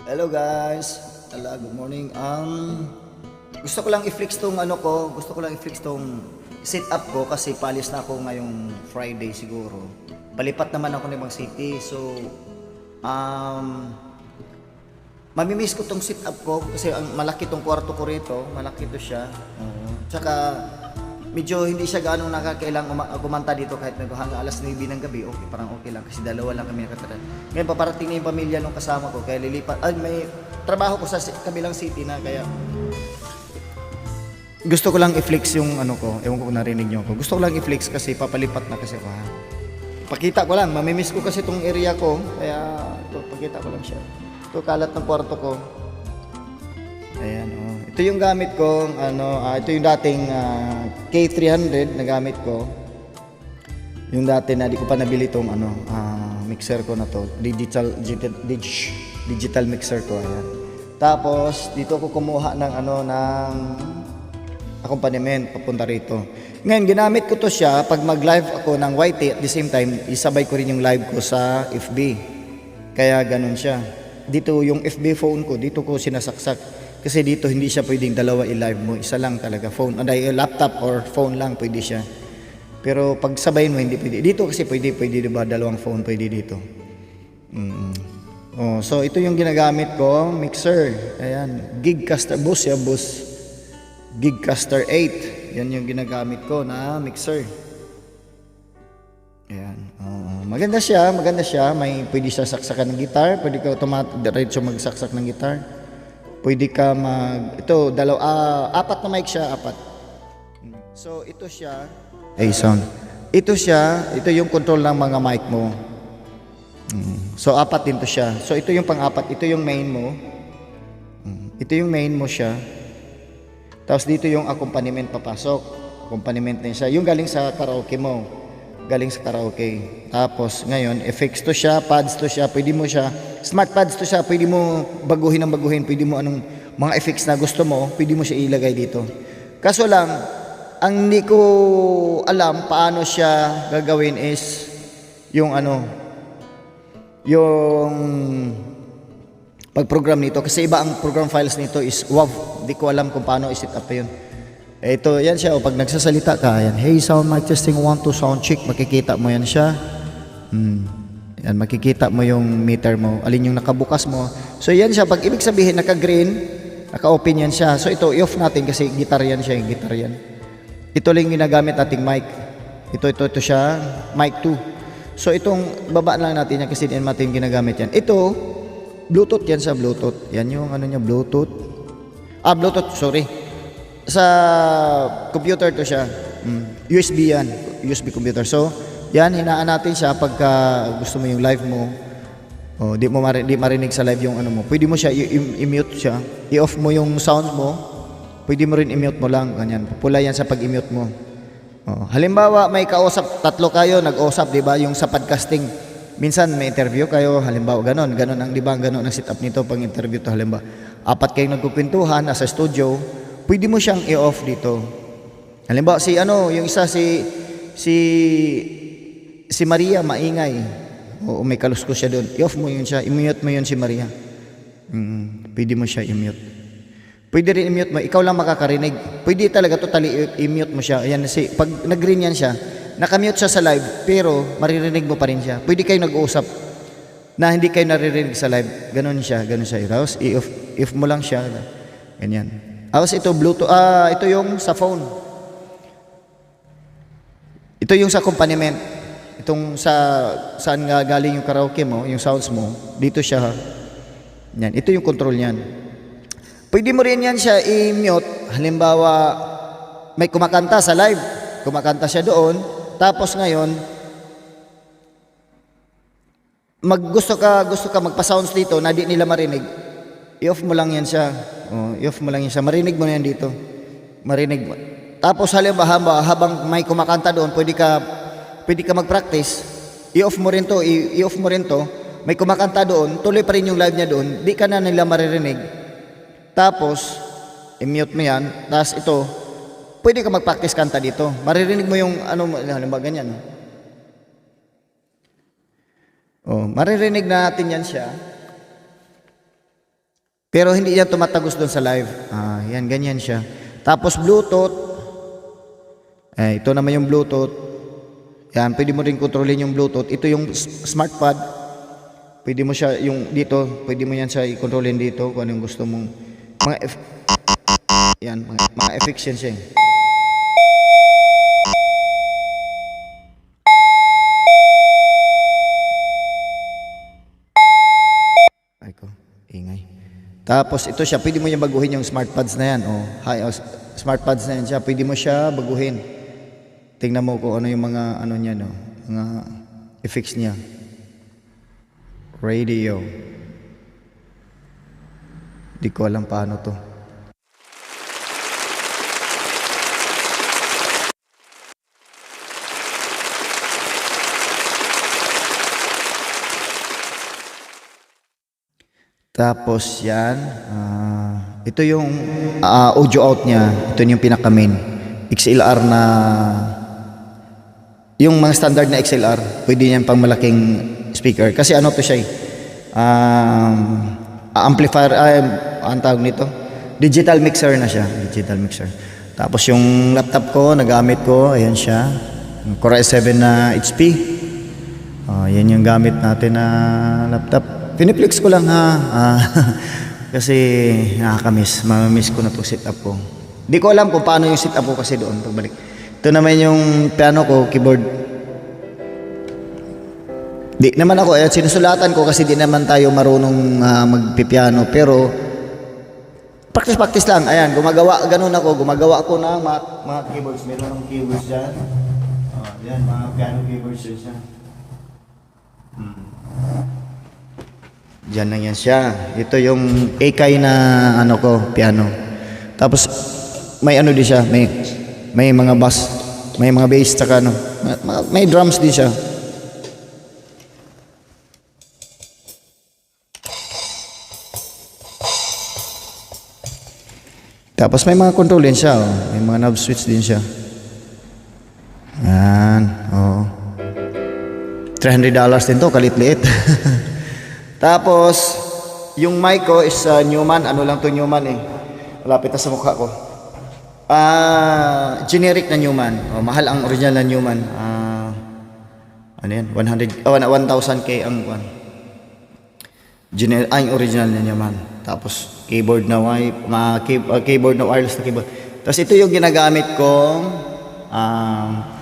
Hello guys. Good morning. Gusto ko lang i-flex tong sit up ko kasi palis na ako ngayong Friday siguro. Palipat naman ako ng ibang city. So mamimiss ko tong sit up ko kasi ang malaki tong kwarto ko rito, malaki to siya. Tsaka medyo hindi siya gaano nakakailang gumanta dito kahit hanggang alas 9 ng gabi, okay, parang okay lang kasi dalawa lang kami nakatira. Ngayon paparating na yung pamilya nung kasama ko kaya lilipat. May trabaho ko sa kabilang city na kaya gusto ko lang i-flex yung ko. Ewan ko kung narinig niyo ako. Gusto ko lang i-flex kasi papalipat na kasi ako. Pakita ko lang, mamimiss ko kasi itong area ko kaya ito, pakita ko lang siya. Ito kalat ng kwarto ko. Ayan, ito yung gamit ko, ito yung dating K300 na gamit ko. Yung dati na di ko pa nabili tong mixer ko na to, digital mixer ko, ayan. Tapos dito ako kumuha ng ng accompaniment papunta rito. Ngayon ginamit ko to siya pag mag-live ako ng YT at the same time isabay ko rin yung live ko sa FB. Kaya ganun siya. Dito yung FB phone ko, dito ko sinasaksak. Kasi dito hindi siya pwedeng dalawa i-live mo, isa lang talaga phone, laptop or phone lang pwede siya. Pero pag sabayin mo hindi pwede. Dito kasi pwede 'di ba? Dalawang phone pwede dito. So ito yung ginagamit ko, mixer. Ayan, Gigcaster Bose, Gigcaster 8. Yan yung ginagamit ko na mixer. Ayan. Maganda siya. May pwede siya saksakan ng gitar, pwede ka diretso magsaksak ng gitar. Pwede ka apat na mic siya, apat. So ito siya, sound. Ito yung control ng mga mic mo. So apat din to siya. So ito yung pang-apat, ito yung main mo. Ito yung main mo siya. Tapos dito yung accompaniment papasok. Accompaniment na siya. Yung galing sa karaoke mo. Tapos ngayon, effects to siya, pads to siya, pwede mo siya, smart pads to siya, pwede mo baguhin, pwede mo anong mga effects na gusto mo, pwede mo siya ilagay dito. Kaso lang, ang hindi ko alam paano siya gagawin is yung yung pag-program nito kasi iba ang program files nito is WAV. Hindi ko alam kung paano i-set up yun. Ito, yan siya. Pag nagsasalita ka, yan, hey, sound mic testing 1, 2, sound check. Makikita mo yan siya. Yan, makikita mo yung meter mo. Alin yung nakabukas mo. So, yan siya. Pag ibig sabihin, naka-green, naka-open yan siya. So, ito, i-off natin kasi guitar yan siya. Guitar yan. Ito lang yung ginagamit nating mic. Ito siya. Mic 2. So, itong baba lang natin yan kasi din natin ginagamit yan. Ito, Bluetooth yan sa Bluetooth. Yan yung niya, Bluetooth. Bluetooth, sorry. Sa computer to siya. USB yan. USB computer. So, yan, hinaan natin siya pagka gusto mo yung live mo. Di marinig sa live yung mo. Pwede mo siya i-mute siya. I-off mo yung sound mo. Pwede mo rin i-mute mo lang. Ganyan. Pula yan sa pag-i-mute mo. Halimbawa, may kausap, tatlo kayo, nag-usap, di ba? Yung sa podcasting. Minsan may interview kayo, halimbawa ganon ang di ba ganon ang setup nito pang interview to, halimbawa apat kayong nagkukwentuhan nasa studio, pwede mo siyang i-off dito. Halimbawa yung isa si Maria maingay. May kaluskos siya doon. I-off mo yun siya, i-mute mo yun si Maria. Pwede mo siya i-mute. Pwede rin i-mute mo, ikaw lang makakarinig. Pwede talaga totally i-mute mo siya. Ayan, pag nag-green yan siya, nakamute siya sa live, pero maririnig mo pa rin siya. Pwede kayo nag-uusap na hindi kayo naririnig sa live. Ganun siya. Tapos i-off mo lang siya. Ganyan. Tapos ito, Bluetooth. Ito yung sa phone. Ito yung sa accompaniment. Itong saan nga galing yung karaoke mo, yung sounds mo. Dito siya. Yan. Ito yung control niyan. Pwede mo rin yan siya i-mute. Halimbawa, may kumakanta sa live. Kumakanta siya doon. Tapos ngayon, gusto ka magpa-sounds dito na di nila marinig, i-off mo lang yan siya. Marinig mo na yan dito. Marinig mo. Tapos halimbawa, habang may kumakanta doon, pwede ka mag-practice. I-off mo rin to. May kumakanta doon, tuloy pa rin yung live niya doon, di ka na nila maririnig. Tapos, i-mute mo yan. Tapos ito, pwede ka mag-practice kanta dito. Maririnig mo yung halimbawa ganyan. Maririnig na natin yan siya. Pero hindi yan tumatagos doon sa live. Yan, ganyan siya. Tapos Bluetooth. Ito naman yung Bluetooth. Yan, pwede mo rin kontrolin yung Bluetooth. Ito yung SmartPad. Pwede mo siya, yung dito, pwede mo yan siya i-kontrolin dito kung ano yung gusto mong mga effects yan siya. Ay ko, ingay. Tapos ito siya, pwede mo yung baguhin yung SmartPads na yan. SmartPads na yan siya, pwede mo siya baguhin. Tingnan mo kung ano yung mga ano niya, no? Mga effects niya. Radio. Di ko alam paano to. Tapos yan, ito yung audio out niya. Ito yung pinaka main XLR na, yung mga standard na XLR, pwede yan pang malaking speaker. Kasi ano to siya amplifier, ang tawag nito, digital mixer na siya, digital mixer. Tapos yung laptop ko, nagamit ko, ayan siya, Core i7 na HP. Yan yung gamit natin na laptop. Piniplex ko lang kasi nakakamiss. Mamamiss ko na itong setup ko. Di ko alam kung paano yung setup ko kasi doon pagbalik. Ito naman yung piano ko, keyboard. Di naman ako, sinusulatan ko kasi di naman tayo marunong magpipiano. Pero practice lang. Ayan, ganun ako. Gumagawa ako ng mga keyboards. Meron ng keyboards dyan. Yan, mga piano keyboards yun siya. Diyan lang yan siya. Ito yung Akai na ano ko, piano. Tapos may ano din siya, may mga bass, may mga bass tsaka ano, may drums din siya. Tapos may mga control din siya, may mga knob switch din siya. Yan, $300 din to, kalit-liit. Tapos, yung mic ko is Neumann. Ano lang to Neumann Malapit na sa mukha ko. Generic na Neumann. Mahal ang original na Neumann. Ano yan? 1,000K ang one. Ang original na Neumann. Tapos, keyboard na keyboard na wireless na keyboard. Tapos, ito yung ginagamit kong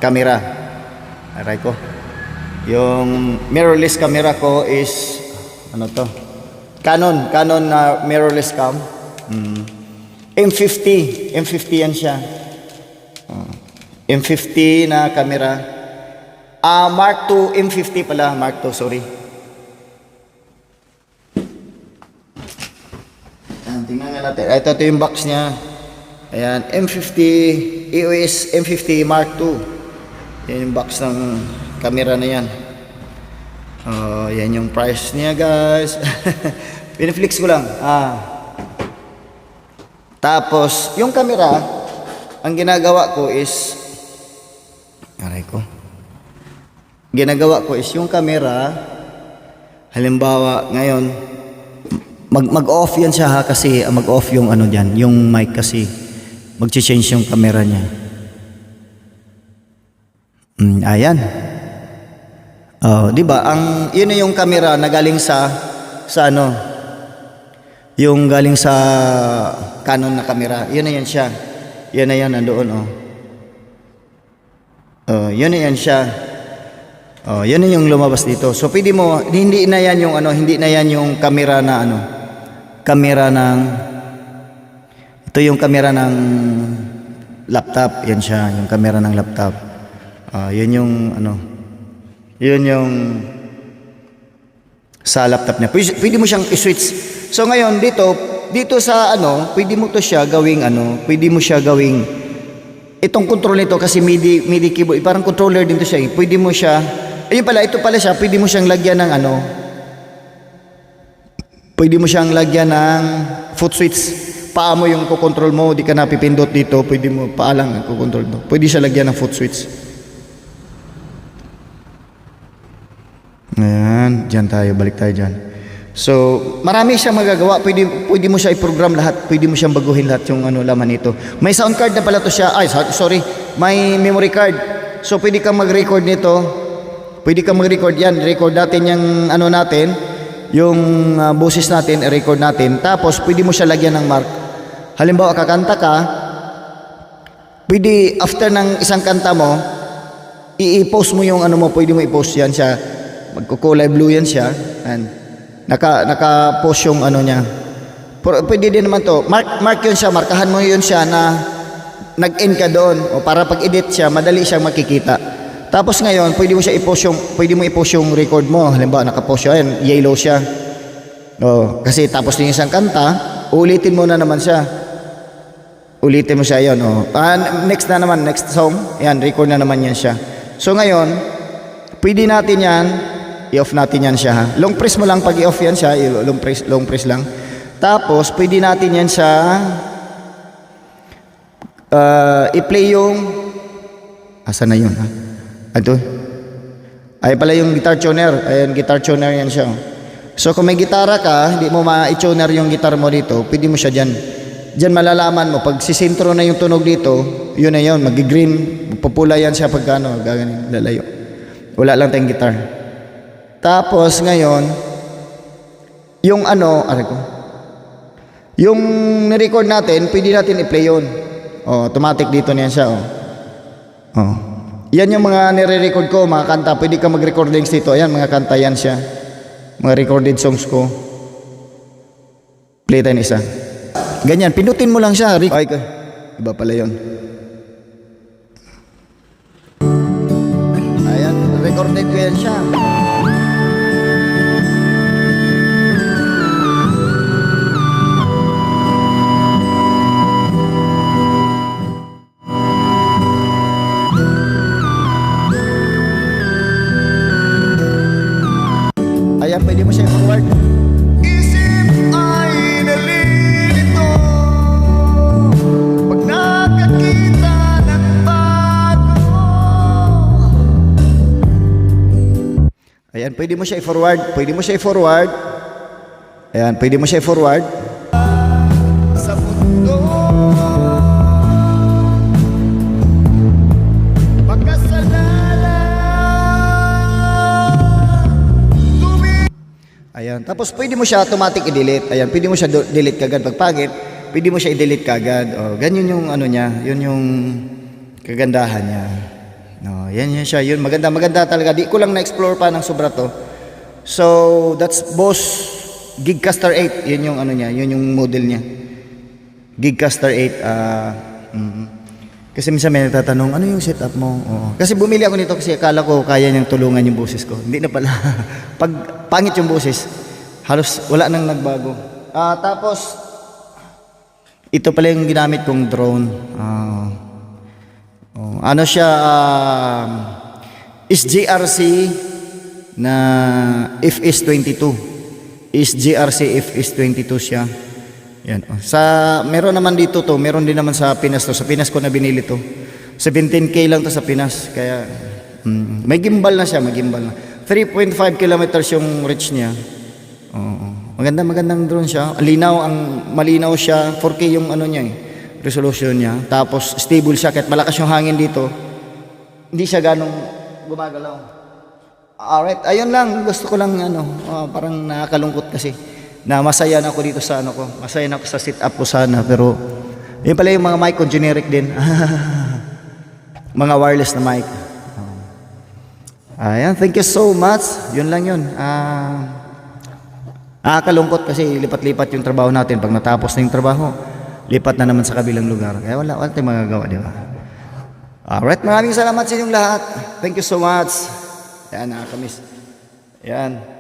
camera. Aray ko. Yung mirrorless camera ko is ano to? Canon na mirrorless cam. M50 yan siya. M50 na camera. Mark II, M50 pala, Mark II, sorry. Tingnan nga natin. Ito yung box niya. Ayan, M50, EOS M50 Mark II. Yan yung box ng camera na yan. Yan yung price niya, guys. Piniflix ko lang. Tapos, yung camera, ang ginagawa ko is, yung camera, halimbawa, ngayon, mag-off yan siya kasi mag-off yung ano dyan, yung mic kasi, mag-change yung camera niya. Ayan. Di ba? Yun na yung camera na galing sa ano? Yung galing sa Canon na camera. Yun na yan siya. Yun na yan nandoon yun na yan siya. Yun na yung lumabas dito. So pwede mo, hindi na yan yung camera na ano. Camera ng ito yung camera ng laptop. Yan siya, yung camera ng laptop. Yun yung ano. Yun yung sa laptop niya. Pwede mo siyang i-switch. So ngayon dito sa ano, pwede mo siya gawing itong control nito kasi MIDI keyboard, parang controller din to siya. Pwede mo siya, ito pala siya, pwede mo siyang lagyan ng ano, pwede mo siyang lagyan ng foot switch. Paa mo yung kukontrol mo, di ka napipindot dito, pwede mo, paa lang ang kukontrol mo. Pwede siya lagyan ng foot switch. Ayan, dyan tayo, balik tayo dyan. So, marami siyang magagawa. Pwede mo siya i-program lahat. Pwede mo siyang baguhin lahat yung ano laman nito. May sound card na pala to siya. Ay, sorry. May memory card. So, pwede kang mag-record nito. Pwede kang mag-record yan. Record natin yung ano natin. Yung boses natin, i-record natin. Tapos, pwede mo siya lagyan ng mark. Halimbawa, kakanta ka. Pwede, after ng isang kanta mo, i-post mo yung ano mo. Pwede mo i-post yan siya. Magkukulay blue yan siya. And naka-post yung ano niya. Pwede din naman to. Mark yun siya, markahan mo yun siya na nag-end ka doon. O para pag-edit siya, madali siyang makikita. Tapos ngayon, pwede mo i-post yung record mo. Halimbawa, naka-post siya, yellow siya. O, kasi tapos yung isang kanta, ulitin mo na naman siya. Ulitin mo siya yun. O. Next na naman, next song. Yan, record na naman yan siya. So ngayon, pwede natin yan, i-off natin yan siya ha. Long press mo lang pag i-off yan siya, long press lang. Tapos, pwede natin yan sa i-play yung asa na yun ha? Ito. Ay pala yung guitar tuner. Ayan, guitar tuner yan siya. So, kung may gitara ka, hindi mo ma-tuner yung gitar mo dito, pwede mo siya dyan. Dyan malalaman mo, pag sisintro na yung tunog dito, yun na yun, mag-green, magpupula yan siya pag ano, gaganin, lalayo. Wala lang tayong gitar. Tapos ngayon, yung ano, yung ni-record natin, pwede natin i-play yun. Automatic dito niyan siya. Yan yung mga nire-record ko, mga kanta. Pwede ka mag-recordings dito. Ayan, mga kanta yan siya. Mga recorded songs ko. Play tayo isa. Ganyan, pindutin mo lang siya. Ay, iba pala yun. Ayan, recorded ko yan siya. Ayan, pwede mo siya i-forward. Isip ay nalilito pag nakakita ng bago. Ayan, pwede mo siya i-forward. Pwede mo siya i-forward. Ayan, pwede mo siya i-forward. Sa mundo ayan. Tapos pwede mo siya automatic i-delete. Ayan, pwede mo siya delete kagad pag pangit. Pwede mo siya i-delete kagad. Ganyan yung ano niya, yun yung kagandahan niya. Yan siya, yun maganda talaga. Di ko lang na-explore pa ng sobra to. So, that's Boss Gigcaster 8. Yun yung ano niya, yun yung model niya. Gigcaster 8. Kasi minsan may nagtatanong, ano yung setup mo? Kasi bumili ako nito kasi akala ko kaya niyang tulungan yung boses ko. Hindi na pala. Pag pangit yung boses, halos wala nang nagbago. Tapos, ito pala yung ginamit kong drone. Ano siya, SGRC na FS22. SGRC FS22 siya. Yan. Meron naman dito to, meron din naman sa Pinas to. Sa Pinas ko na binili to. 17K lang to sa Pinas. Kaya may gimbal na siya, may gimbal na. 3.5 kilometers yung reach niya. Magandang drone siya. Malinaw siya. 4K yung ano niya resolution niya. Tapos stable siya kahit malakas yung hangin dito. Hindi siya ganong gumagalaw. Alright, ayun lang. Gusto ko lang parang nakakalungkot kasi na masaya na ako dito sa ano ko. Masaya na ako sa setup ko sana. Pero yun pala yung mga mic ko, generic din. Mga wireless na mic. Ayan, thank you so much. Yun lang yun. Nakakalungkot kasi lipat-lipat yung trabaho natin. Pag natapos na yung trabaho, lipat na naman sa kabilang lugar. Kaya wala tayong magagawa, di ba? Alright, maraming salamat sa inyong lahat. Thank you so much. Ayan, nakakamiss. Ayan.